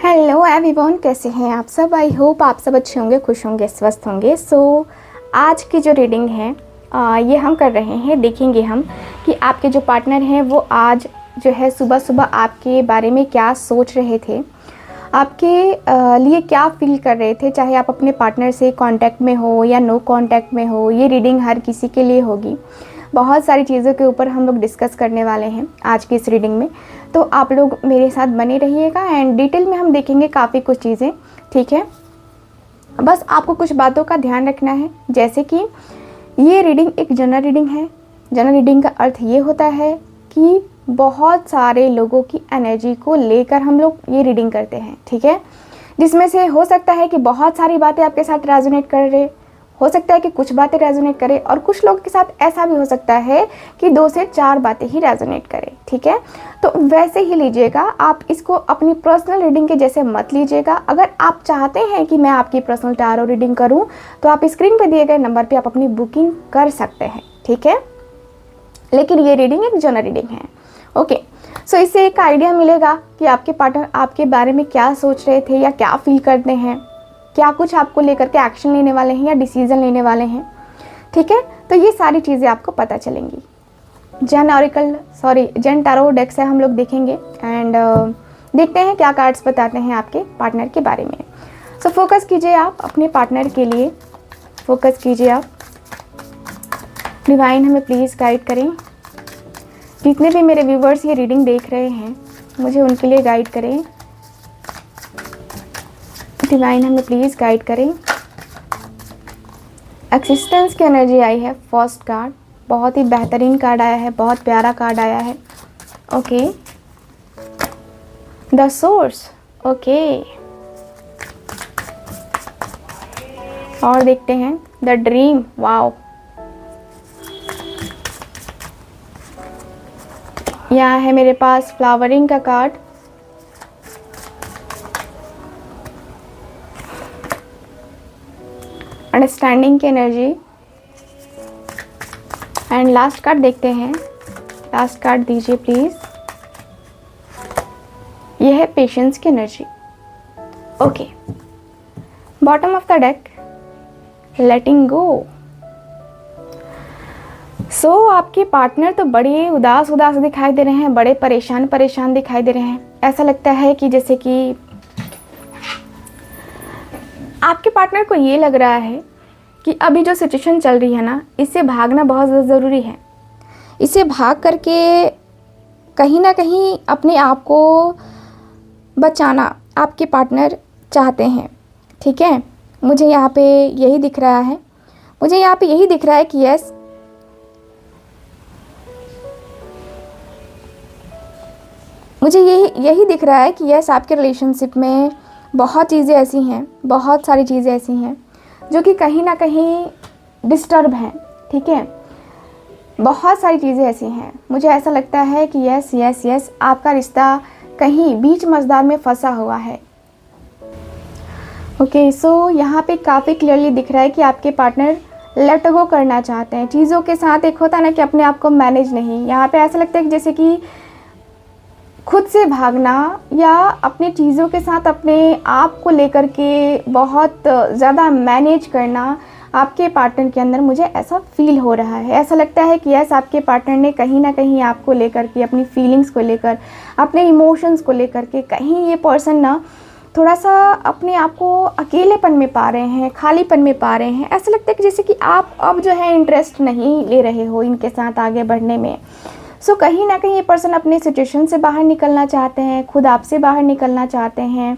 Hello everyone, कैसे हैं आप सब। आई होप आप सब अच्छे होंगे, खुश होंगे, स्वस्थ होंगे। आज की जो रीडिंग है ये हम कर रहे हैं, देखेंगे हम कि आपके जो पार्टनर हैं वो आज जो है सुबह सुबह आपके बारे में क्या सोच रहे थे, आपके लिए क्या फील कर रहे थे। चाहे आप अपने पार्टनर से कांटेक्ट में हो या नो कांटेक्ट में हो, ये रीडिंग हर किसी के लिए होगी। बहुत सारी चीज़ों के ऊपर हम लोग डिस्कस करने वाले हैं आज की इस रीडिंग में, तो आप लोग मेरे साथ बने रहिएगा एंड डिटेल में हम देखेंगे काफ़ी कुछ चीज़ें। ठीक है, बस आपको कुछ बातों का ध्यान रखना है, जैसे कि ये रीडिंग एक जनरल रीडिंग है। जनरल रीडिंग का अर्थ ये होता है कि बहुत सारे लोगों की एनर्जी को लेकर हम लोग ये रीडिंग करते हैं। ठीक है, जिसमें से हो सकता है कि बहुत सारी बातें आपके साथ रेजोनेट कर रहे, हो सकता है कि कुछ बातें रेजोनेट करें, और कुछ लोगों के साथ ऐसा भी हो सकता है कि 2 से 4 बातें ही रेजोनेट करें। ठीक है, तो वैसे ही लीजिएगा, आप इसको अपनी पर्सनल रीडिंग के जैसे मत लीजिएगा। अगर आप चाहते हैं कि मैं आपकी पर्सनल टैरो रीडिंग करूं, तो आप स्क्रीन पे दिए गए नंबर पे आप अपनी बुकिंग कर सकते हैं। ठीक है, लेकिन ये रीडिंग एक जनरल रीडिंग है। ओके, सो इससे एक आइडिया मिलेगा कि आपके पार्टनर आपके बारे में क्या सोच रहे थे या क्या फील करते हैं, क्या कुछ आपको लेकर के एक्शन लेने वाले हैं या डिसीजन लेने वाले हैं। ठीक है, तो ये सारी चीज़ें आपको पता चलेंगी। जेन टैरो डेक से हम लोग देखेंगे एंड देखते हैं क्या कार्ड्स बताते हैं आपके पार्टनर के बारे में। सो फोकस कीजिए आप अपने पार्टनर के लिए, फोकस कीजिए आप। डिवाइन हमें प्लीज़ गाइड करें। जितने भी मेरे व्यूवर्स ये रीडिंग देख रहे हैं, मुझे उनके लिए गाइड करें। डिवाइन हमें प्लीज़ गाइड करें। एक्सिस्टेंस की एनर्जी आई है, फर्स्ट कार्ड, बहुत ही बेहतरीन कार्ड आया है, बहुत प्यारा कार्ड आया है। Okay, the source. ओके, और देखते हैं द ड्रीम। वाओ, यहाँ है मेरे पास फ्लावरिंग का कार्ड, अंडरस्टैंडिंग की एनर्जी, एंड लास्ट कार्ड देखते हैं। लास्ट कार्ड दीजिए प्लीज। यह है पेशेंस की energy. Okay, bottom of the deck, letting go. So आपके पार्टनर तो बड़े उदास दिखाई दे रहे हैं, बड़े परेशान दिखाई दे रहे हैं। ऐसा लगता है कि जैसे कि आपके पार्टनर को ये लग रहा है कि अभी जो सिचुएशन चल रही है ना, इससे भागना बहुत ज़रूरी है। इससे भाग करके कहीं ना कहीं अपने आप को बचाना आपके पार्टनर चाहते हैं। ठीक है, मुझे यहाँ पे यही दिख रहा है, मुझे यहाँ पे यही दिख रहा है कि यस, मुझे यही दिख रहा है कि यस, आपके रिलेशनशिप में बहुत चीज़ें ऐसी हैं, बहुत सारी चीज़ें ऐसी हैं जो कि कहीं ना कहीं डिस्टर्ब हैं। ठीक है, बहुत सारी चीज़ें ऐसी हैं। मुझे ऐसा लगता है कि यस यस यस, आपका रिश्ता कहीं बीच मझधार में फंसा हुआ है। ओके, सो यहाँ पे काफ़ी क्लियरली दिख रहा है कि आपके पार्टनर लेट गो करना चाहते हैं चीज़ों के साथ। एक होता है ना कि अपने आप को मैनेज नहीं, यहाँ पे ऐसा लगता है कि जैसे कि खुद से भागना या अपनी चीज़ों के साथ अपने आप को लेकर के बहुत ज़्यादा मैनेज करना आपके पार्टनर के अंदर, मुझे ऐसा फील हो रहा है। ऐसा लगता है कि यस, आपके पार्टनर ने कहीं ना कहीं आपको लेकर के, अपनी फीलिंग्स को लेकर, अपने इमोशंस को लेकर के, कहीं ये पर्सन ना थोड़ा सा अपने आप को अकेलेपन में पा रहे हैं, खालीपन में पा रहे हैं। ऐसा लगता है कि जैसे कि आप अब जो है इंटरेस्ट नहीं ले रहे हो इनके साथ आगे बढ़ने में। सो कहीं ना कहीं ये पर्सन अपने सिचुएशन से बाहर निकलना चाहते हैं, खुद आपसे बाहर निकलना चाहते हैं।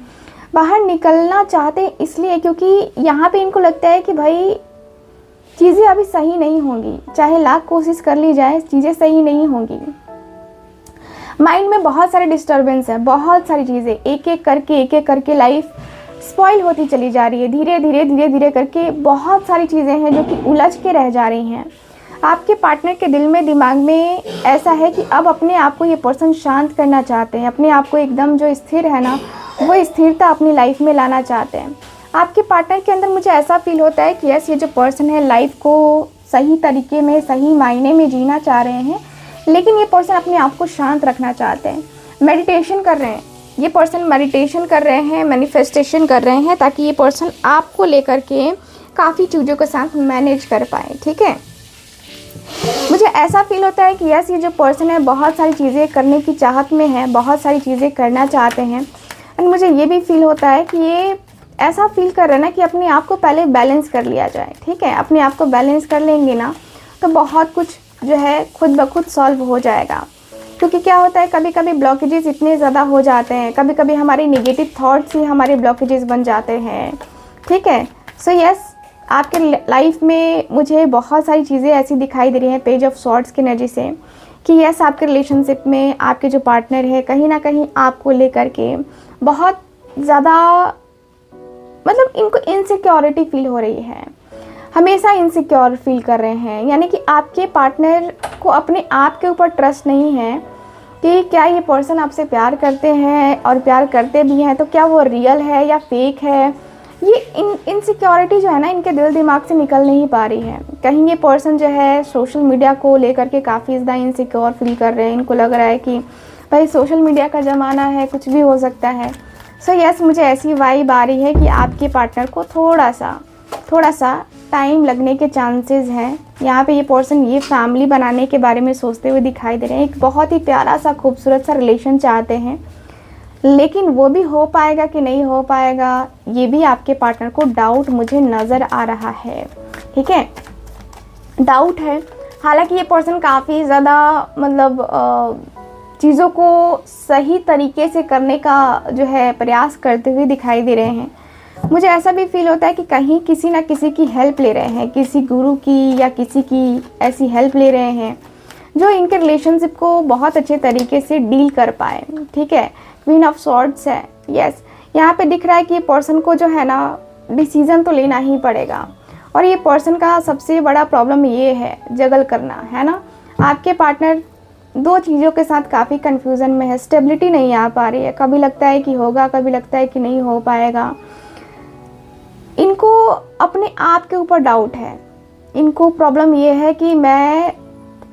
बाहर निकलना चाहते हैं इसलिए क्योंकि यहाँ पे इनको लगता है कि भाई चीज़ें अभी सही नहीं होंगी, चाहे लाख कोशिश कर ली जाए, चीज़ें सही नहीं होंगी। माइंड में बहुत सारे डिस्टर्बेंस है, बहुत सारी चीज़ें एक एक करके लाइफ स्पॉइल होती चली जा रही है। धीरे धीरे करके बहुत सारी चीज़ें हैं जो कि उलझ के रह जा रही हैं। आपके पार्टनर के दिल में, दिमाग में ऐसा है कि अब अपने आप को ये पर्सन शांत करना चाहते हैं, अपने आप को एकदम जो स्थिर है ना, वो स्थिरता अपनी लाइफ में लाना चाहते हैं। आपके पार्टनर के अंदर मुझे ऐसा फील होता है कि यस, ये जो पर्सन है लाइफ को सही तरीके में, सही मायने में जीना चाह रहे हैं, लेकिन ये पर्सन अपने आप को शांत रखना चाहते हैं। मेडिटेशन कर रहे हैं, ये पर्सन मेडिटेशन कर रहे हैं, मैनिफेस्टेशन कर रहे हैं, ताकि ये पर्सन आपको लेकर के काफ़ी चीज़ों के साथ मैनेज कर पाए। ठीक है, मुझे ऐसा फील होता है कि यस, ये जो पर्सन है बहुत सारी चीज़ें करने की चाहत में है, बहुत सारी चीज़ें करना चाहते हैं। एंड मुझे ये भी फील होता है कि ये ऐसा फील कर रहे हैं ना कि अपने आप को पहले बैलेंस कर लिया जाए। ठीक है, अपने आप को बैलेंस कर लेंगे ना तो बहुत कुछ जो है खुद ब खुद सॉल्व हो जाएगा। क्योंकि क्या होता है, कभी कभी ब्लॉकेजेस इतने ज़्यादा हो जाते हैं, कभी कभी हमारे नेगेटिव थॉट्स ही हमारे ब्लॉकेजेस बन जाते हैं। ठीक है, सो यस, आपके लाइफ में मुझे बहुत सारी चीज़ें ऐसी दिखाई दे रही हैं पेज ऑफ सॉर्ड्स की एनर्जी से कि यस, आपके रिलेशनशिप में आपके जो पार्टनर है कहीं ना कहीं आपको लेकर के बहुत ज़्यादा मतलब इनको इनसिक्योरिटी फील हो रही है, हमेशा इनसिक्योर फील कर रहे हैं। यानी कि आपके पार्टनर को अपने आप के ऊपर ट्रस्ट नहीं है कि क्या ये पर्सन आपसे प्यार करते हैं, और प्यार करते भी हैं तो क्या वो रियल है या फेक है। ये इनसिक्योरिटी जो है ना इनके दिल दिमाग से निकल नहीं पा रही है। कहीं ये पर्सन जो है सोशल मीडिया को लेकर के काफ़ी ज़्यादा इनसिक्योर फील कर रहे हैं। इनको लग रहा है कि भाई सोशल मीडिया का ज़माना है, कुछ भी हो सकता है। सो यस, मुझे ऐसी वाइब आ रही है कि आपके पार्टनर को थोड़ा सा टाइम लगने के चांसेस हैं। यहाँ पे ये पर्सन ये फैमिली बनाने के बारे में सोचते हुए दिखाई दे रहे हैं। एक बहुत ही प्यारा सा खूबसूरत सा रिलेशन चाहते हैं, लेकिन वो भी हो पाएगा कि नहीं हो पाएगा, ये भी आपके पार्टनर को डाउट मुझे नज़र आ रहा है। ठीक है, डाउट है। हालांकि ये पर्सन काफ़ी ज़्यादा मतलब चीज़ों को सही तरीके से करने का जो है प्रयास करते हुए दिखाई दे रहे हैं। मुझे ऐसा भी फील होता है कि कहीं किसी ना किसी की हेल्प ले रहे हैं, किसी गुरु की या किसी की ऐसी हेल्प ले रहे हैं जो इनके रिलेशनशिप को बहुत अच्छे तरीके से डील कर पाए। ठीक है, क्वीन ऑफ सॉर्ड्स है। यस, यहाँ पे दिख रहा है कि ये पर्सन को जो है ना डिसीज़न तो लेना ही पड़ेगा, और ये पर्सन का सबसे बड़ा प्रॉब्लम ये है जगल करना, है ना। आपके पार्टनर दो चीज़ों के साथ काफ़ी कन्फ्यूज़न में है, स्टेबिलिटी नहीं आ पा रही है। कभी लगता है कि होगा, कभी लगता है कि नहीं हो पाएगा। इनको अपने आप के ऊपर डाउट है। इनको प्रॉब्लम ये है कि मैं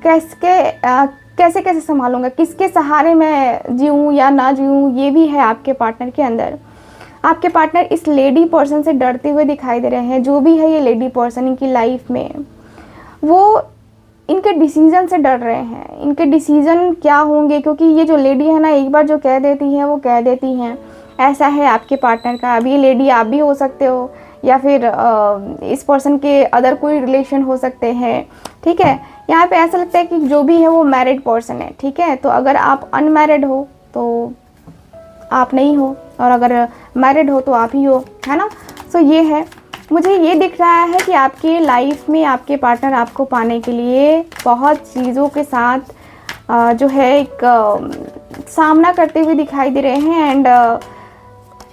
कैसे कैसे संभालूंगा, किसके सहारे मैं जीऊँ या ना जीऊँ, ये भी है आपके पार्टनर के अंदर। आपके पार्टनर इस लेडी पर्सन से डरते हुए दिखाई दे रहे हैं। जो भी है ये लेडी पर्सन इनकी लाइफ में, वो इनके डिसीज़न से डर रहे हैं। इनके डिसीज़न क्या होंगे, क्योंकि ये जो लेडी है ना एक बार जो कह देती है वो कह देती हैं। ऐसा है आपके पार्टनर का। अब ये लेडी आप भी हो सकते हो, या फिर इस पर्सन के अदर कोई रिलेशन हो सकते हैं। ठीक है, यहाँ पे ऐसा लगता है कि जो भी है वो मैरिड पर्सन है। ठीक है, तो अगर आप अनमैरिड हो तो आप नहीं हो, और अगर मैरिड हो तो आप ही हो, है ना। सो ये है, मुझे ये दिख रहा है कि आपके लाइफ में आपके पार्टनर आपको पाने के लिए बहुत चीज़ों के साथ जो है एक सामना करते हुए दिखाई दे रहे हैं। एंड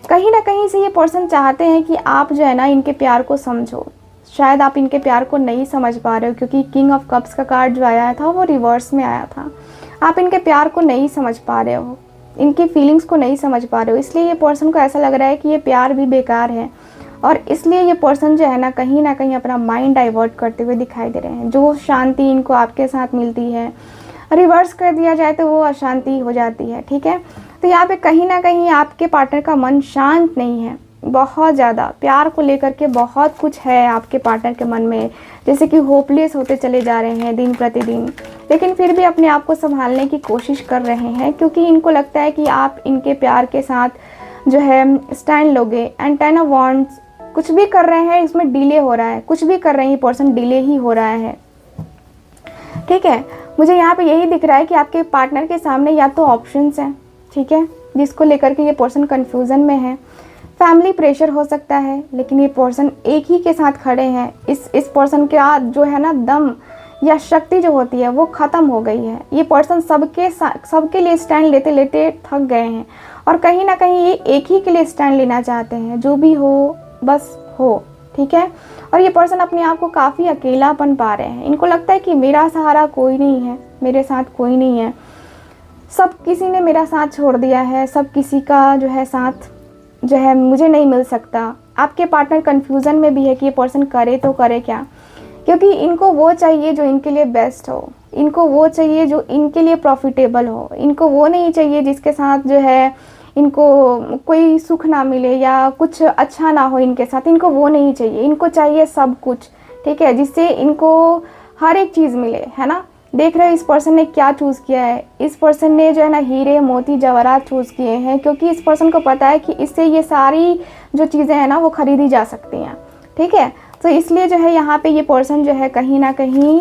कहीं ना कहीं से ये पर्सन चाहते हैं कि आप जो है ना इनके प्यार को समझो। शायद आप इनके प्यार को नहीं समझ पा रहे हो, क्योंकि किंग ऑफ कप्स का कार्ड जो आया था वो रिवर्स में आया था। आप इनके प्यार को नहीं समझ पा रहे हो, इनकी फीलिंग्स को नहीं समझ पा रहे हो। इसलिए ये पर्सन को ऐसा लग रहा है कि ये प्यार भी बेकार है, और इसलिए ये पर्सन जो है ना कहीं अपना माइंड डाइवर्ट करते हुए दिखाई दे रहे हैं। जो शांति इनको आपके साथ मिलती है, रिवर्स कर दिया जाए तो वो अशांति हो जाती है। ठीक है, तो यहाँ पे कहीं ना कहीं आपके पार्टनर का मन शांत नहीं है। बहुत ज़्यादा प्यार को लेकर के बहुत कुछ है आपके पार्टनर के मन में, जैसे कि होपलेस होते चले जा रहे हैं दिन प्रतिदिन, लेकिन फिर भी अपने आप को संभालने की कोशिश कर रहे हैं, क्योंकि इनको लगता है कि आप इनके प्यार के साथ जो है स्टैंड लोगे। एंड 10 ऑफ वॉन्ड्स, कुछ भी कर रहे हैं इसमें डिले हो रहा है, कुछ भी कर रहे हैं ये पर्सन डिले ही हो रहा है। ठीक है, मुझे यहाँ पे यही दिख रहा है कि आपके पार्टनर के सामने या तो ऑप्शंस हैं, ठीक है, जिसको लेकर के ये पर्सन कन्फ्यूज़न में है। फैमिली प्रेशर हो सकता है, लेकिन ये पर्सन एक ही के साथ खड़े हैं। इस पर्सन का जो है ना दम या शक्ति जो होती है वो ख़त्म हो गई है। ये पर्सन सबके लिए स्टैंड लेते लेते थक गए हैं, और कहीं ना कहीं ये एक ही के लिए स्टैंड लेना चाहते हैं। जो भी हो बस हो, ठीक है। और ये पर्सन अपने आप को काफ़ी अकेलापन पा रहे हैं। इनको लगता है कि मेरा सहारा कोई नहीं है, मेरे साथ कोई नहीं है, सब किसी ने मेरा साथ छोड़ दिया है, सब किसी का जो है साथ जो है मुझे नहीं मिल सकता। आपके पार्टनर कन्फ्यूज़न में भी है कि ये पर्सन करे तो करे क्या, क्योंकि इनको वो चाहिए जो इनके लिए बेस्ट हो, इनको वो चाहिए जो इनके लिए प्रॉफिटेबल हो, इनको वो नहीं चाहिए जिसके साथ जो है इनको कोई सुख ना मिले या कुछ अच्छा ना हो इनके साथ, इनको वो नहीं चाहिए। इनको चाहिए सब कुछ, ठीक है, जिससे इनको हर एक चीज़ मिले, है ना। देख रहे हो इस पर्सन ने क्या चूज़ किया है। इस पर्सन ने जो है ना हीरे मोती जवाहरात चूज़ किए हैं, क्योंकि इस पर्सन को पता है कि इससे ये सारी जो चीज़ें हैं ना वो ख़रीदी जा सकती हैं, ठीक है। तो इसलिए जो है यहाँ पे ये पर्सन जो है कहीं ना कहीं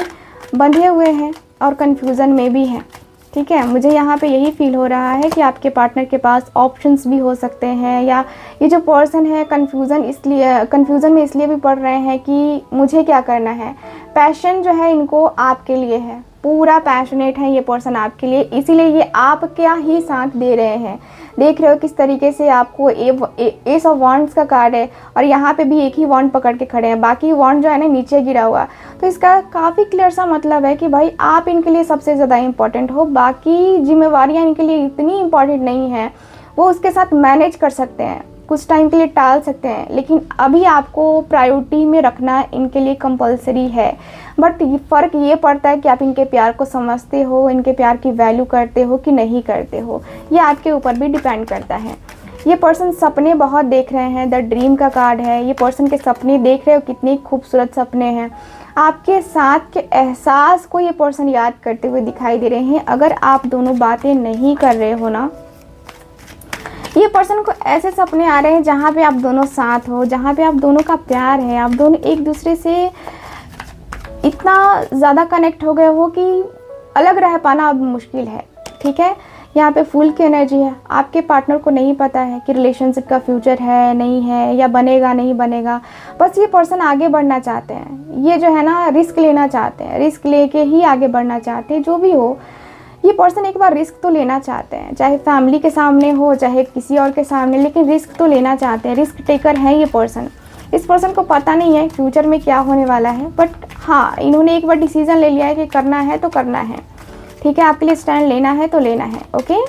बंधे हुए हैं और कन्फ्यूज़न में भी हैं, ठीक है। मुझे यहाँ पे यही फील हो रहा है कि आपके पार्टनर के पास ऑप्शंस भी हो सकते हैं, या ये जो पर्सन है कन्फ्यूज़न में इसलिए भी पड़ रहे हैं कि मुझे क्या करना है। पैशन जो है इनको आपके लिए है, पूरा पैशनेट है ये पर्सन आपके लिए, इसीलिए ये आपका ही साथ दे रहे हैं। देख रहे हो किस तरीके से आपको एस ऑफ वांड्स का कार्ड है और यहाँ पे भी एक ही वांड पकड़ के खड़े हैं, बाकी वांड जो है ना नीचे गिरा हुआ। तो इसका काफ़ी क्लियर सा मतलब है कि भाई आप इनके लिए सबसे ज़्यादा इम्पॉर्टेंट हो, बाकी जिम्मेवारियाँ इनके लिए इतनी इम्पॉर्टेंट नहीं है। वो उसके साथ मैनेज कर सकते हैं, कुछ टाइम के लिए टाल सकते हैं, लेकिन अभी आपको प्रायोरिटी में रखना इनके लिए कंपलसरी है। बट फ़र्क ये पड़ता है कि आप इनके प्यार को समझते हो, इनके प्यार की वैल्यू करते हो कि नहीं करते हो, ये आपके ऊपर भी डिपेंड करता है। ये पर्सन सपने बहुत देख रहे हैं, द ड्रीम का कार्ड है। ये पर्सन के सपने देख रहे हो, कितने खूबसूरत सपने हैं। आपके साथ के एहसास को ये पर्सन याद करते हुए दिखाई दे रहे हैं। अगर आप दोनों बातें नहीं कर रहे हो ना, ये पर्सन को ऐसे सपने आ रहे हैं जहाँ पे आप दोनों साथ हो, जहाँ पे आप दोनों का प्यार है, आप दोनों एक दूसरे से इतना ज़्यादा कनेक्ट हो गए हो कि अलग रह पाना अब मुश्किल है, ठीक है। यहाँ पे फूल की एनर्जी है। आपके पार्टनर को नहीं पता है कि रिलेशनशिप का फ्यूचर है नहीं है, या बनेगा नहीं बनेगा। बस ये पर्सन आगे बढ़ना चाहते हैं, ये जो है ना रिस्क लेना चाहते हैं, रिस्क लेके ही आगे बढ़ना चाहते हैं। जो भी हो, ये पर्सन एक बार रिस्क तो लेना चाहते हैं, चाहे फैमिली के सामने हो चाहे किसी और के सामने, लेकिन रिस्क तो लेना चाहते हैं। रिस्क टेकर है ये पर्सन। इस पर्सन को पता नहीं है फ्यूचर में क्या होने वाला है, बट हाँ, इन्होंने एक बार डिसीज़न ले लिया है कि करना है तो करना है, ठीक है। आपके लिए स्टैंड लेना है तो लेना है, ओके।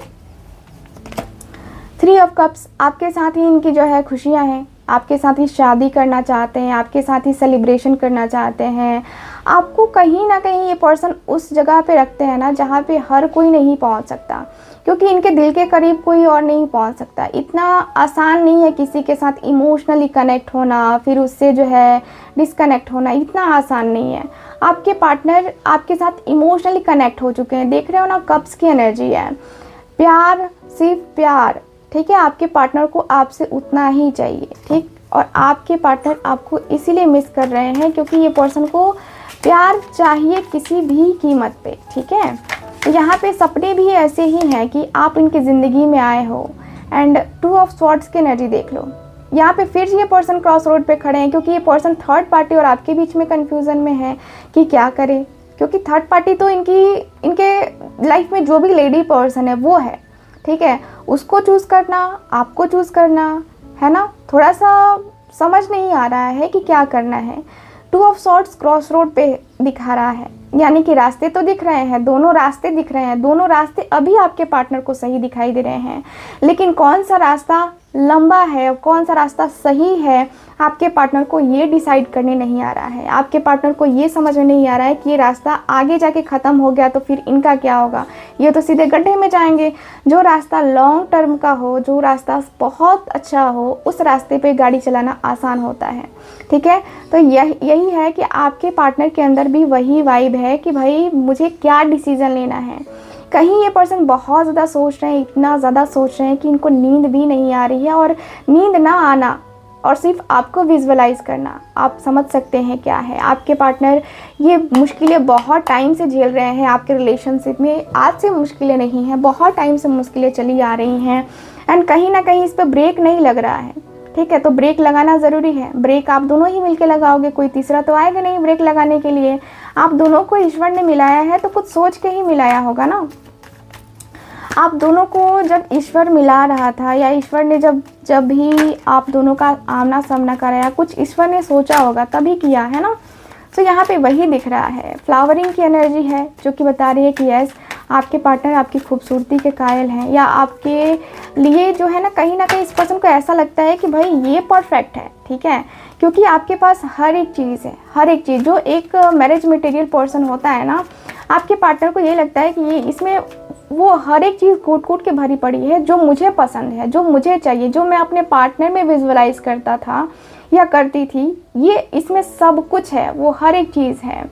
3 ऑफ कप्स, आपके साथ ही इनकी जो है खुशियाँ हैं, आपके साथ ही शादी करना चाहते हैं, आपके साथ ही सेलिब्रेशन करना चाहते हैं। आपको कहीं ना कहीं ये पर्सन उस जगह पे रखते हैं ना जहाँ पे हर कोई नहीं पहुँच सकता, क्योंकि इनके दिल के करीब कोई और नहीं पहुँच सकता। इतना आसान नहीं है किसी के साथ इमोशनली कनेक्ट होना, फिर उससे जो है डिस्कनेक्ट होना, इतना आसान नहीं है। आपके पार्टनर आपके साथ इमोशनली कनेक्ट हो चुके हैं। देख रहे हो ना, कप्स की एनर्जी है। प्यार, सिर्फ प्यार, ठीक है। आपके पार्टनर को आपसे उतना ही चाहिए, ठीक। और आपके पार्टनर आपको इसीलिए मिस कर रहे हैं क्योंकि ये पर्सन को प्यार चाहिए किसी भी कीमत पे, ठीक है। तो यहाँ पे सपने भी ऐसे ही हैं कि आप इनकी ज़िंदगी में आए हो। एंड 2 ऑफ स्वॉर्ड्स की एनर्जी देख लो। यहाँ पे फिर ये पर्सन क्रॉस रोड पे खड़े हैं, क्योंकि ये पर्सन थर्ड पार्टी और आपके बीच में कन्फ्यूज़न में है कि क्या करे, क्योंकि थर्ड पार्टी तो इनके लाइफ में जो भी लेडी पर्सन है वो है, ठीक है। उसको चूज़ करना, आपको चूज़ करना, है ना, थोड़ा सा समझ नहीं आ रहा है कि क्या करना है। 2 ऑफ स्वॉर्ड्स क्रॉस रोड पे दिखा रहा है, यानी कि रास्ते तो दिख रहे हैं, दोनों रास्ते दिख रहे हैं, दोनों रास्ते अभी आपके पार्टनर को सही दिखाई दे रहे हैं, लेकिन कौन सा रास्ता लंबा है और कौन सा रास्ता सही है आपके पार्टनर को ये डिसाइड करने नहीं आ रहा है। आपके पार्टनर को ये समझ में नहीं आ रहा है कि ये रास्ता आगे जाके ख़त्म हो गया तो फिर इनका क्या होगा, ये तो सीधे गड्ढे में जाएंगे। जो रास्ता लॉन्ग टर्म का हो, जो रास्ता बहुत अच्छा हो, उस रास्ते पे गाड़ी चलाना आसान होता है, ठीक है। तो यही है कि आपके पार्टनर के अंदर भी वही वाइब है कि भाई मुझे क्या डिसीज़न लेना है। कहीं ये पर्सन बहुत ज़्यादा सोच रहे हैं, इतना ज़्यादा सोच रहे हैं कि इनको नींद भी नहीं आ रही है, और नींद ना आना और सिर्फ आपको विजुअलाइज करना, आप समझ सकते हैं क्या है। आपके पार्टनर ये मुश्किलें बहुत टाइम से झेल रहे हैं आपके रिलेशनशिप में। आज से मुश्किलें नहीं हैं, बहुत टाइम से मुश्किलें चली आ रही हैं, एंड कहीं ना कहीं इस पर ब्रेक नहीं लग रहा है, ठीक है। तो ब्रेक लगाना ज़रूरी है। ब्रेक आप दोनों ही मिलकर लगाओगे, कोई तीसरा तो आएगा नहीं ब्रेक लगाने के लिए। आप दोनों को ईश्वर ने मिलाया है तो कुछ सोच के ही मिलाया होगा ना। आप दोनों को जब ईश्वर मिला रहा था, या ईश्वर ने जब भी आप दोनों का आमना सामना कराया, कुछ ईश्वर ने सोचा होगा तभी किया है ना। तो यहाँ पे वही दिख रहा है। फ्लावरिंग की एनर्जी है जो कि बता रही है कि यस, आपके पार्टनर आपकी खूबसूरती के कायल हैं, या आपके लिए जो है ना कहीं इस पर्सन को ऐसा लगता है कि भाई ये परफेक्ट है, ठीक है। क्योंकि आपके पास हर एक चीज़ है, हर एक चीज़। जो एक मैरिज मटेरियल पर्सन होता है ना, आपके पार्टनर को ये लगता है कि ये इसमें वो हर एक चीज़ कूट कूट के भरी पड़ी है, जो मुझे पसंद है, जो मुझे चाहिए, जो मैं अपने पार्टनर में विजुअलाइज करता था या करती थी, ये इसमें सब कुछ है, वो हर एक चीज़ है।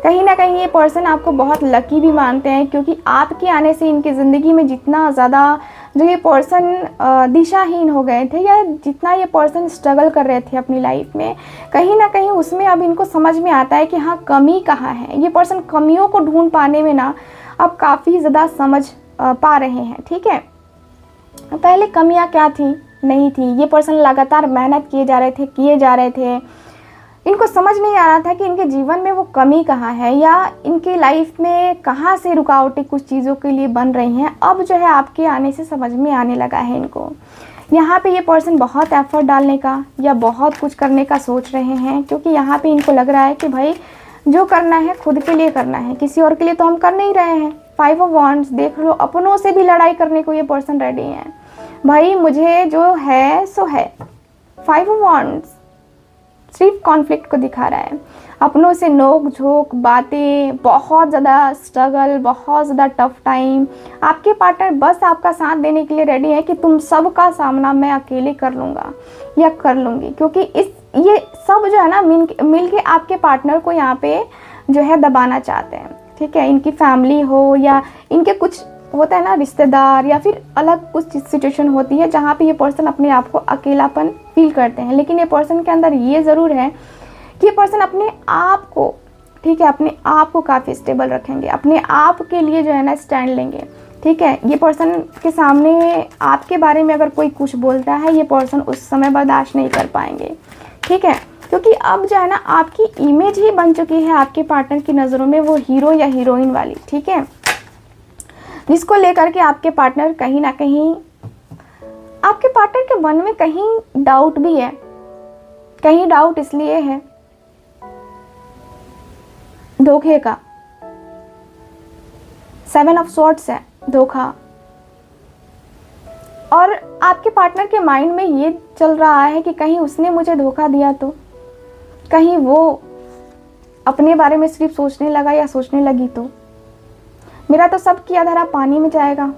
कहीं ना कहीं ये पर्सन आपको बहुत लकी भी मानते हैं, क्योंकि आपके आने से इनकी ज़िंदगी में जितना ज़्यादा जो ये पर्सन दिशाहीन हो गए थे, या जितना ये पर्सन स्ट्रगल कर रहे थे अपनी लाइफ में, कहीं ना कहीं उसमें अब इनको समझ में आता है कि हाँ, कमी कहाँ है। ये पर्सन कमियों को ढूंढ पाने में ना अब काफ़ी ज़्यादा समझ पा रहे हैं। ठीक है, पहले कमियाँ क्या थी, नहीं थी। ये पर्सन लगातार मेहनत किए जा रहे थे। इनको समझ नहीं आ रहा था कि इनके जीवन में वो कमी कहाँ है, या इनके लाइफ में कहाँ से रुकावटें कुछ चीज़ों के लिए बन रही हैं। अब जो है आपके आने से समझ में आने लगा है इनको। यहाँ पे ये पर्सन बहुत एफर्ट डालने का या बहुत कुछ करने का सोच रहे हैं, क्योंकि यहाँ पे इनको लग रहा है कि भाई जो करना है खुद के लिए करना है, किसी और के लिए तो हम कर नहीं रहे हैं। 5 ऑफ वांड्स देख लो, अपनों से भी लड़ाई करने को ये पर्सन रेडी हैं। भाई मुझे जो है सो है। 5 ऑफ वांड्स सिर्फ कॉन्फ्लिक्ट को दिखा रहा है, अपनों से नोक झोंक बातें, बहुत ज़्यादा स्ट्रगल, बहुत ज़्यादा टफ टाइम। आपके पार्टनर बस आपका साथ देने के लिए रेडी है कि तुम सब का सामना मैं अकेले कर लूँगा या कर लूँगी, क्योंकि ये सब जो है ना मिल के आपके पार्टनर को यहाँ पे जो है दबाना चाहते हैं। ठीक है, इनकी फैमिली हो या इनके कुछ होता है ना रिश्तेदार, या फिर अलग कुछ सिचुएशन होती है जहाँ पे ये पर्सन अपने आप को अकेलापन फील करते हैं। लेकिन ये पर्सन के अंदर ये ज़रूर है कि ये पर्सन अपने आप को, ठीक है, अपने आप को काफ़ी स्टेबल रखेंगे, अपने आप के लिए जो है ना स्टैंड लेंगे। ठीक है, ये पर्सन के सामने आपके बारे में अगर कोई कुछ बोलता है, ये पर्सन उस समय बर्दाश्त नहीं कर पाएंगे। ठीक है, क्योंकि अब जो है ना आपकी इमेज ही बन चुकी है आपके पार्टनर की नज़रों में वो हीरो या हीरोइन वाली। ठीक है, जिसको लेकर के आपके पार्टनर कहीं ना कहीं, आपके पार्टनर के मन में कहीं डाउट भी है। कहीं डाउट इसलिए है धोखे का। 7 ऑफ स्वॉर्ड्स है, धोखा। और आपके पार्टनर के माइंड में ये चल रहा है कि कहीं उसने मुझे धोखा दिया तो, कहीं वो अपने बारे में सिर्फ सोचने लगा या सोचने लगी तो मेरा तो सब किया धरा पानी में जाएगा।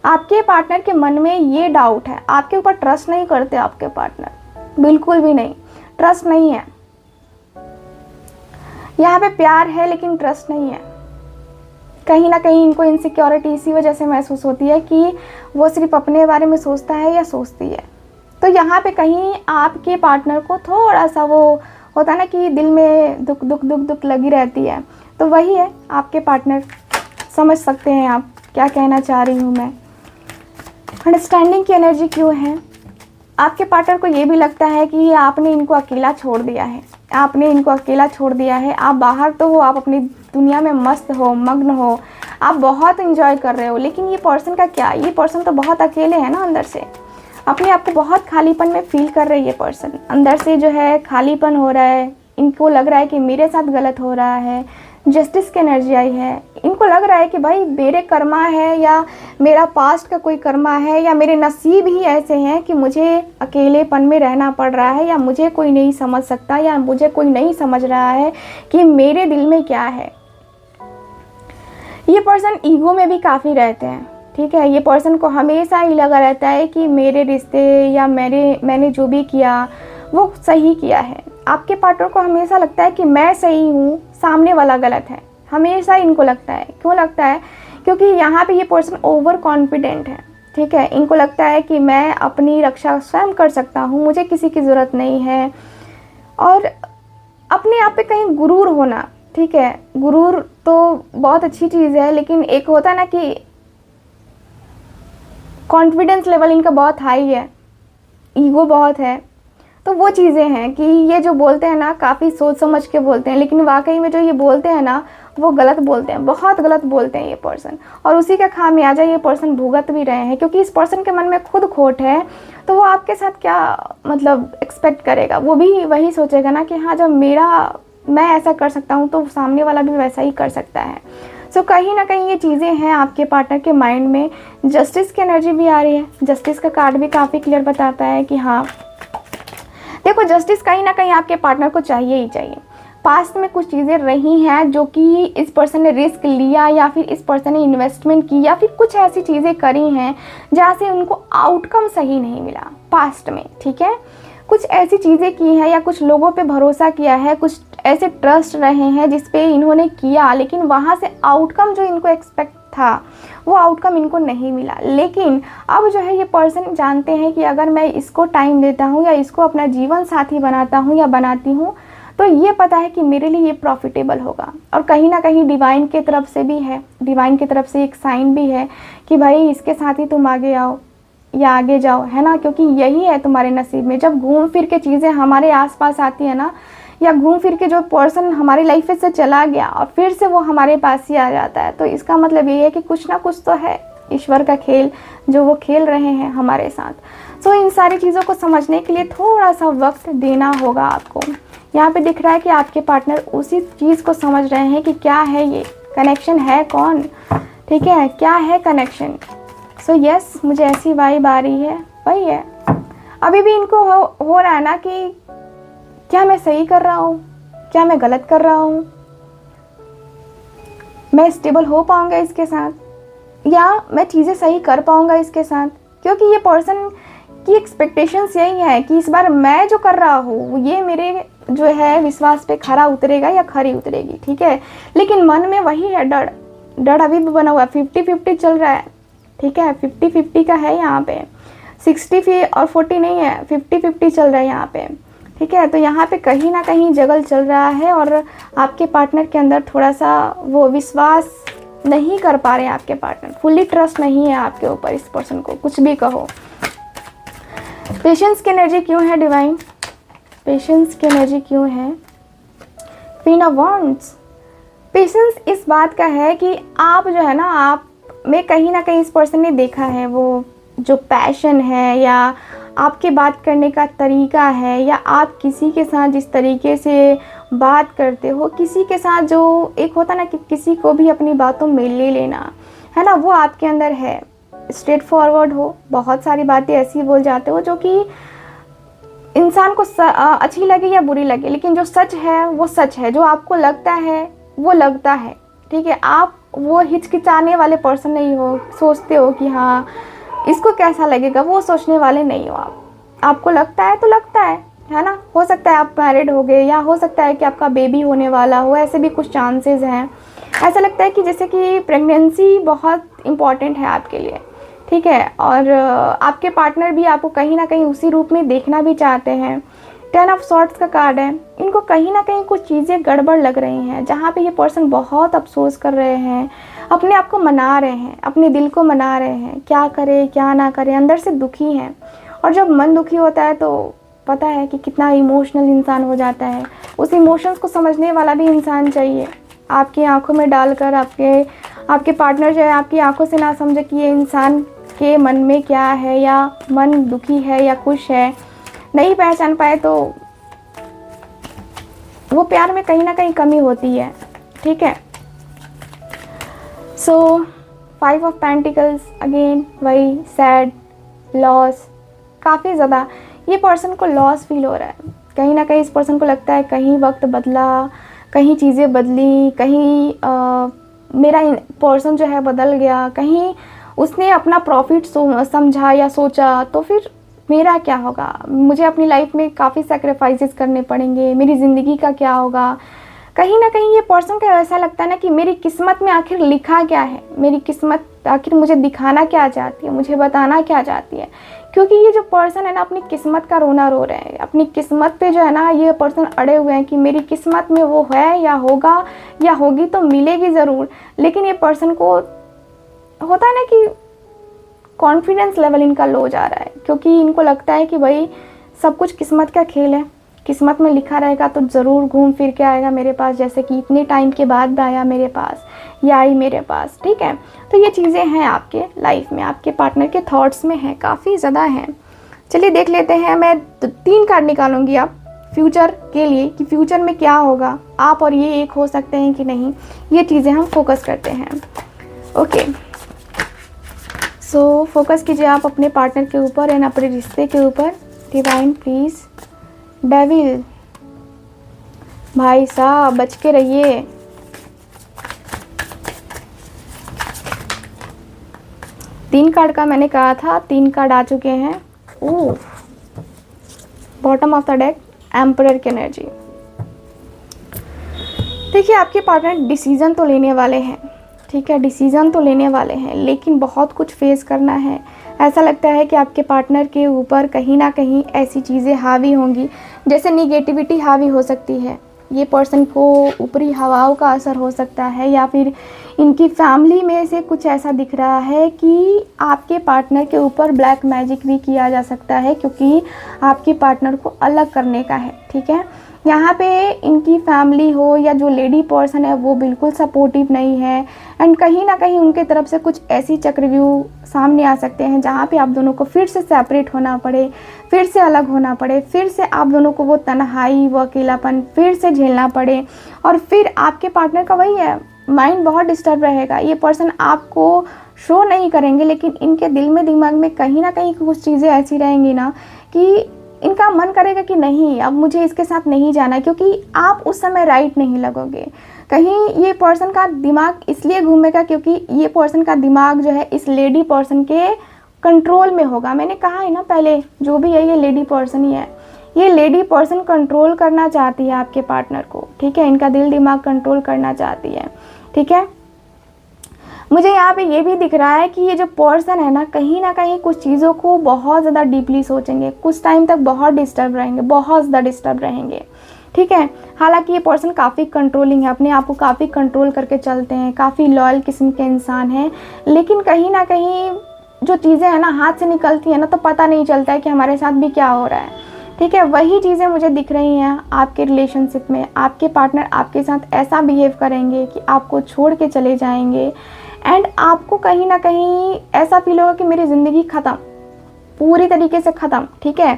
आपके पार्टनर के मन में ये डाउट है, आपके ऊपर ट्रस्ट नहीं करते आपके पार्टनर, बिल्कुल भी नहीं, ट्रस्ट नहीं है। यहाँ पे प्यार है लेकिन ट्रस्ट नहीं है। कहीं ना कहीं इनको इनसिक्योरिटी इसी वजह से महसूस होती है कि वो सिर्फ अपने बारे में सोचता है या सोचती है। तो यहाँ पे कहीं आपके पार्टनर को थोड़ा सा वो होता है ना कि दिल में दुख दुख दुख दुख लगी रहती है। तो वही है, आपके पार्टनर समझ सकते हैं आप क्या कहना चाह रही हूँ मैं। अंडरस्टैंडिंग की एनर्जी क्यों है? आपके पार्टनर को ये भी लगता है कि आपने इनको अकेला छोड़ दिया है, आपने इनको अकेला छोड़ दिया है। आप बाहर तो हो, आप अपनी दुनिया में मस्त हो, मग्न हो, आप बहुत एंजॉय कर रहे हो, लेकिन ये पर्सन का क्या, ये पर्सन तो बहुत अकेले है ना, अंदर से अपने आप को बहुत खालीपन में फील कर रही है। पर्सन अंदर से जो है खालीपन हो रहा है, इनको लग रहा है कि मेरे साथ गलत हो रहा है। जस्टिस की एनर्जी आई है, इनको लग रहा है कि भाई मेरे कर्मा है, या मेरा पास्ट का कोई कर्मा है, या मेरे नसीब ही ऐसे हैं कि मुझे अकेलेपन में रहना पड़ रहा है, या मुझे कोई नहीं समझ सकता, या मुझे कोई नहीं समझ रहा है कि मेरे दिल में क्या है। ये पर्सन ईगो में भी काफ़ी रहते हैं। ठीक है, ये पर्सन को हमेशा ही लगा रहता है कि मेरे रिश्ते या मैंने जो भी किया वो सही किया है। आपके पार्टनर को हमेशा लगता है कि मैं सही हूँ, सामने वाला गलत है। हमेशा इनको लगता है। क्यों लगता है? क्योंकि यहाँ पे ये पर्सन ओवर कॉन्फिडेंट है। ठीक है, इनको लगता है कि मैं अपनी रक्षा स्वयं कर सकता हूँ, मुझे किसी की ज़रूरत नहीं है। और अपने आप पे कहीं गुरूर होना, ठीक है, गुरूर तो बहुत अच्छी चीज़ है, लेकिन एक होता है ना कि कॉन्फिडेंस लेवल इनका बहुत हाई है, ईगो बहुत है। तो वो चीज़ें हैं कि ये जो बोलते हैं ना काफ़ी सोच समझ के बोलते हैं, लेकिन वाकई में जो ये बोलते हैं ना वो गलत बोलते हैं, बहुत गलत बोलते हैं ये पर्सन। और उसी का खामियाजा ये पर्सन भुगत भी रहे हैं, क्योंकि इस पर्सन के मन में खुद खोट है। तो वो आपके साथ क्या मतलब एक्सपेक्ट करेगा? वो भी वही सोचेगा ना कि हाँ, जब मैं ऐसा कर सकता हूँ तो सामने वाला भी वैसा ही कर सकता है। सो कहीं ना कहीं ये चीज़ें हैं आपके पार्टनर के माइंड में। जस्टिस की एनर्जी भी आ रही है। जस्टिस का कार्ड भी काफ़ी क्लियर बताता है कि हाँ देखो, जस्टिस कहीं ना कहीं आपके पार्टनर को चाहिए ही चाहिए। पास्ट में कुछ चीज़ें रही हैं जो कि इस पर्सन ने रिस्क लिया या फिर इस पर्सन ने इन्वेस्टमेंट की या फिर कुछ ऐसी चीज़ें करी हैं जहाँ से उनको आउटकम सही नहीं मिला पास्ट में, ठीक है। कुछ ऐसी चीज़ें की हैं या कुछ लोगों पे भरोसा किया है, कुछ ऐसे ट्रस्ट रहे हैं जिस पे इन्होंने किया, लेकिन वहाँ से आउटकम जो इनको एक्सपेक्ट था वो आउटकम इनको नहीं मिला। लेकिन अब जो है ये पर्सन जानते हैं कि अगर मैं इसको टाइम देता हूँ या इसको अपना जीवन साथी बनाता हूँ या बनाती हूँ तो ये पता है कि मेरे लिए ये प्रॉफिटेबल होगा। और कहीं ना कहीं डिवाइन की तरफ से भी है, डिवाइन की तरफ से एक साइन भी है कि भाई इसके साथ ही तुम आगे आओ या आगे जाओ, है ना, क्योंकि यही है तुम्हारे नसीब में। जब घूम फिर के चीज़ें हमारे आसपास आती है ना, या घूम फिर के जो पर्सन हमारी लाइफ से चला गया और फिर से वो हमारे पास ही आ जाता है, तो इसका मतलब ये है कि कुछ ना कुछ तो है ईश्वर का खेल जो वो खेल रहे हैं हमारे साथ। सो इन सारी चीज़ों को समझने के लिए थोड़ा सा वक्त देना होगा आपको। यहाँ पे दिख रहा है कि आपके पार्टनर उसी चीज़ को समझ रहे हैं कि क्या है ये कनेक्शन, है कौन, ठीक है, क्या है कनेक्शन। सो यस, मुझे ऐसी वाइब आ रही है, वही है। अभी भी इनको हो रहा है ना कि क्या मैं सही कर रहा हूँ, क्या मैं गलत कर रहा हूँ, मैं स्टेबल हो पाऊँगा इसके साथ, या मैं चीज़ें सही कर पाऊँगा इसके साथ। क्योंकि ये पर्सन की एक्सपेक्टेशंस यही है कि इस बार मैं जो कर रहा हूँ ये मेरे जो है विश्वास पे खरा उतरेगा या खरी उतरेगी, ठीक है। लेकिन मन में वही है डर, डर अभी भी बना हुआ है। 50-50 चल रहा है, ठीक है, 50-50 का है यहाँ पे, 60 और 40 नहीं है, 50-50 चल रहा है यहाँ पे, ठीक है। तो यहाँ पे कहीं ना कहीं जगल चल रहा है और आपके पार्टनर के अंदर थोड़ा सा वो विश्वास नहीं कर पा रहे हैं। आपके पार्टनर फुल्ली ट्रस्ट नहीं है आपके ऊपर, इस पर्सन को कुछ भी कहो। पेशेंस की एनर्जी क्यों है डिवाइन, पेशेंस की एनर्जी क्यों है। क्वीन ऑफ वांड्स, पेशेंस इस बात का है कि आप जो है ना, आप में कहीं ना कहीं इस पर्सन ने देखा है वो जो पैशन है या आपके बात करने का तरीका है या आप किसी के साथ जिस तरीके से बात करते हो, किसी के साथ जो एक होता ना कि किसी को भी अपनी बातों में ले लेना, है ना, वो आपके अंदर है। स्ट्रेट फॉरवर्ड हो, बहुत सारी बातें ऐसी बोल जाते हो जो कि इंसान को अच्छी लगे या बुरी लगे, लेकिन जो सच है वो सच है, जो आपको लगता है वो लगता है, ठीक है। आप वो हिचकिचाने वाले पर्सन नहीं हो, सोचते हो कि हाँ इसको कैसा लगेगा, वो सोचने वाले नहीं हो आप। आपको लगता है तो लगता है ना। हो सकता है आप मैरिड हो गए या हो सकता है कि आपका बेबी होने वाला हो, ऐसे भी कुछ चांसेस हैं। ऐसा लगता है कि जैसे कि प्रेगनेंसी बहुत इम्पॉर्टेंट है आपके लिए, ठीक है। और आपके पार्टनर भी आपको कहीं ना कहीं उसी रूप में देखना भी चाहते हैं। 10 ऑफ सॉर्ड्स का कार्ड है। इनको कहीं ना कहीं कुछ चीज़ें गड़बड़ लग रही हैं जहाँ पे ये पर्सन बहुत अफसोस कर रहे हैं, अपने आप को मना रहे हैं, अपने दिल को मना रहे हैं, क्या करे क्या ना करे, अंदर से दुखी हैं। और जब मन दुखी होता है तो पता है कि कितना इमोशनल इंसान हो जाता है। उस इमोशंस को समझने वाला भी इंसान चाहिए। आपकी आंखों में डालकर आपके पार्टनर जो है आपकी आंखों से ना समझे कि ये इंसान के मन में क्या है, या मन दुखी है या खुश है, नहीं पहचान पाए तो वो प्यार में कहीं ना कहीं कमी होती है, ठीक है। सो 5 ऑफ पेंटिकल्स अगेन, वही सैड, लॉस, काफ़ी ज़्यादा ये पर्सन को लॉस फील हो रहा है। कहीं ना कहीं इस पर्सन को लगता है कहीं वक्त बदला, कहीं चीज़ें बदली, कहीं मेरा पर्सन जो है बदल गया, कहीं उसने अपना प्रॉफिट समझा या सोचा तो फिर मेरा क्या होगा, मुझे अपनी लाइफ में काफ़ी सैक्रिफाइसेस करने पड़ेंगे, मेरी ज़िंदगी का क्या होगा। कहीं ना कहीं ये पर्सन का ऐसा लगता है ना कि मेरी किस्मत में आखिर लिखा क्या है, मेरी किस्मत आखिर मुझे दिखाना क्या चाहती है, मुझे बताना क्या चाहती है। क्योंकि ये जो पर्सन है ना अपनी किस्मत का रोना रो रहे हैं, अपनी किस्मत पे जो है ना ये पर्सन अड़े हुए हैं कि मेरी किस्मत में वो है या होगा या होगी तो मिलेगी ज़रूर। लेकिन ये पर्सन को होता है ना कि कॉन्फिडेंस लेवल इनका लो जा रहा है, क्योंकि इनको लगता है कि भाई सब कुछ किस्मत का खेल है, किस्मत में लिखा रहेगा तो ज़रूर घूम फिर के आएगा मेरे पास, जैसे कि इतने टाइम के बाद भी आया मेरे पास या आई मेरे पास, ठीक है। तो ये चीज़ें हैं आपके लाइफ में, आपके पार्टनर के थॉट्स में हैं, काफ़ी ज़्यादा हैं। चलिए देख लेते हैं। मैं 3 कार्ड निकालूंगी आप फ्यूचर के लिए कि फ्यूचर में क्या होगा, आप और ये एक हो सकते हैं कि नहीं, ये चीज़ें हम फोकस करते हैं। ओके, सो फोकस कीजिए आप अपने पार्टनर के ऊपर एंड अपने रिश्ते के ऊपर। डिवाइन प्लीज़, डेविल, भाई साहब बच के रहिए। तीन कार्ड का मैंने कहा था, 3 कार्ड आ चुके हैं। Oh, bottom of the deck, emperor की एनर्जी। देखिए आपके पार्टनर डिसीजन तो लेने वाले हैं, ठीक है, डिसीजन तो लेने वाले हैं, लेकिन बहुत कुछ फेस करना है। ऐसा लगता है कि आपके पार्टनर के ऊपर कहीं ना कहीं ऐसी चीज़ें हावी होंगी, जैसे निगेटिविटी हावी हो सकती है। ये पर्सन को ऊपरी हवाओं का असर हो सकता है, या फिर इनकी फैमिली में से कुछ ऐसा दिख रहा है कि आपके पार्टनर के ऊपर ब्लैक मैजिक भी किया जा सकता है, क्योंकि आपके पार्टनर को अलग करने का है, ठीक है। यहाँ पे इनकी फैमिली हो या जो लेडी पर्सन है वो बिल्कुल सपोर्टिव नहीं है, एंड कहीं ना कहीं उनके तरफ से कुछ ऐसी चक्रव्यूह सामने आ सकते हैं जहाँ पे आप दोनों को फिर से सेपरेट होना पड़े, फिर से अलग होना पड़े, फिर से आप दोनों को वो तन्हाई, वो अकेलापन फिर से झेलना पड़े। और फिर आपके पार्टनर का वही है, माइंड बहुत डिस्टर्ब रहेगा। ये पर्सन आपको शो नहीं करेंगे, लेकिन इनके दिल में, दिमाग में कहीं ना कहीं कुछ चीज़ें ऐसी रहेंगी ना कि इनका मन करेगा कि नहीं, अब मुझे इसके साथ नहीं जाना, क्योंकि आप उस समय राइट नहीं लगोगे। कहीं ये पर्सन का दिमाग इसलिए घूमेगा क्योंकि ये पर्सन का दिमाग जो है इस लेडी पर्सन के कंट्रोल में होगा। मैंने कहा है ना पहले, जो भी है ये लेडी पर्सन ही है। ये लेडी पर्सन कंट्रोल करना चाहती है आपके पार्टनर को, ठीक है, इनका दिल दिमाग कंट्रोल करना चाहती है, ठीक है। मुझे यहाँ पे ये भी दिख रहा है कि ये जो पर्सन है ना कहीं कुछ चीज़ों को बहुत ज़्यादा डीपली सोचेंगे, कुछ टाइम तक बहुत डिस्टर्ब रहेंगे, बहुत ज़्यादा डिस्टर्ब रहेंगे, ठीक है। हालांकि ये पर्सन काफ़ी कंट्रोलिंग है, अपने आप को काफ़ी कंट्रोल करके चलते हैं, काफ़ी लॉयल किस्म के इंसान हैं, लेकिन कहीं ना कहीं जो चीज़ें हैं ना हाथ से निकलती हैं ना तो पता नहीं चलता है कि हमारे साथ भी क्या हो रहा है, ठीक है। वही चीज़ें मुझे दिख रही हैं आपके रिलेशनशिप में। आपके पार्टनर आपके साथ ऐसा बिहेव करेंगे कि आपको छोड़ के चले जाएंगे, एंड आपको कहीं ना कहीं ऐसा फील होगा कि मेरी ज़िंदगी ख़त्म, पूरी तरीके से ख़त्म, ठीक है।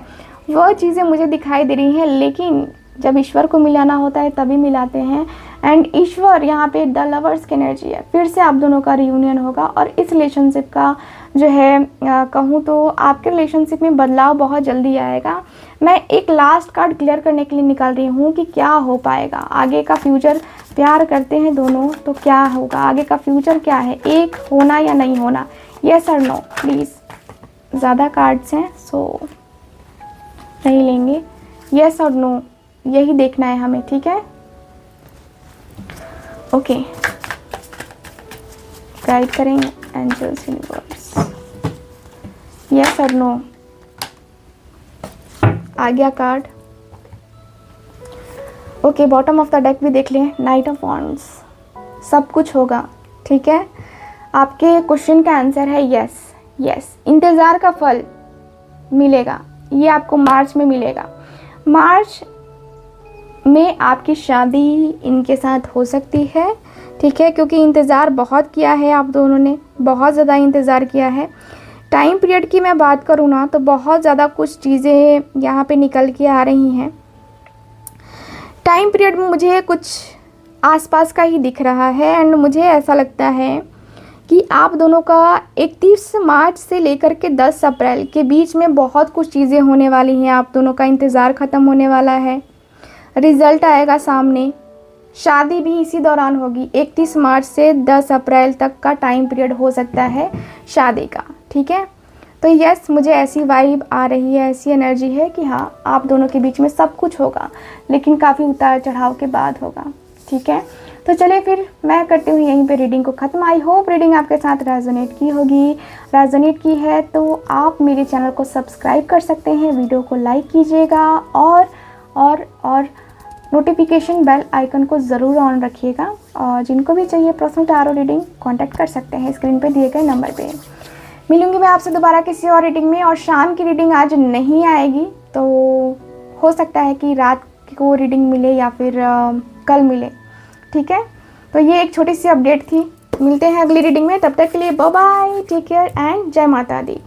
वो चीज़ें मुझे दिखाई दे रही हैं, लेकिन जब ईश्वर को मिलाना होता है तभी मिलाते हैं, एंड ईश्वर यहाँ पे द लवर्स की एनर्जी है। फिर से आप दोनों का रियूनियन होगा, और इस रिलेशनशिप का जो है कहूँ तो आपके रिलेशनशिप में बदलाव बहुत जल्दी आएगा। मैं एक लास्ट कार्ड क्लियर करने के लिए निकाल रही हूँ कि क्या हो पाएगा आगे का फ्यूचर। प्यार करते हैं दोनों तो क्या होगा, आगे का फ्यूचर क्या है, एक होना या नहीं होना, यस और नो। प्लीज़, ज़्यादा कार्ड्स हैं सो नहीं लेंगे, यस और नो यही देखना है हमें, ठीक है। ओके, गाइड करेंगे एंजल्स, यूनिवर्स, यस और नो। आ गया card. Okay, bottom of the deck भी देख लें, नाइट ऑफ वॉन्ड्स। सब कुछ होगा, ठीक है। आपके क्वेश्चन का आंसर है यस, यस। इंतज़ार का फल मिलेगा, ये आपको मार्च में मिलेगा। मार्च में आपकी शादी इनके साथ हो सकती है, ठीक है, क्योंकि इंतज़ार बहुत किया है आप दोनों ने, बहुत ज़्यादा इंतज़ार किया है। टाइम पीरियड की मैं बात करूँ ना तो बहुत ज़्यादा कुछ चीज़ें यहाँ पे निकल के आ रही हैं। टाइम पीरियड में मुझे कुछ आसपास का ही दिख रहा है, एंड मुझे ऐसा लगता है कि आप दोनों का 31 मार्च से लेकर के 10 अप्रैल के बीच में बहुत कुछ चीज़ें होने वाली हैं। आप दोनों का इंतज़ार ख़त्म होने वाला है, रिज़ल्ट आएगा सामने। शादी भी इसी दौरान होगी, 31 मार्च से 10 अप्रैल तक का टाइम पीरियड हो सकता है शादी का, ठीक है। तो यस, मुझे ऐसी वाइब आ रही है, ऐसी एनर्जी है कि हाँ आप दोनों के बीच में सब कुछ होगा, लेकिन काफ़ी उतार चढ़ाव के बाद होगा, ठीक है। तो चलिए फिर मैं करती हूँ यहीं पे रीडिंग को ख़त्म। आई होप रीडिंग आपके साथ रेजोनेट की होगी। रेजोनेट की है तो आप मेरे चैनल को सब्सक्राइब कर सकते हैं, वीडियो को लाइक कीजिएगा, और नोटिफिकेशन बेल आइकन को ज़रूर ऑन रखिएगा। और जिनको भी चाहिए पर्सनल टैरो रीडिंग कांटेक्ट कर सकते हैं स्क्रीन पे दिए गए नंबर पे। मिलूंगी मैं आपसे दोबारा किसी और रीडिंग में, और शाम की रीडिंग आज नहीं आएगी, तो हो सकता है कि रात को रीडिंग मिले या फिर कल मिले, ठीक है। तो ये एक छोटी सी अपडेट थी। मिलते हैं अगली रीडिंग में, तब तक के लिए bye bye, take care and जय माता दी।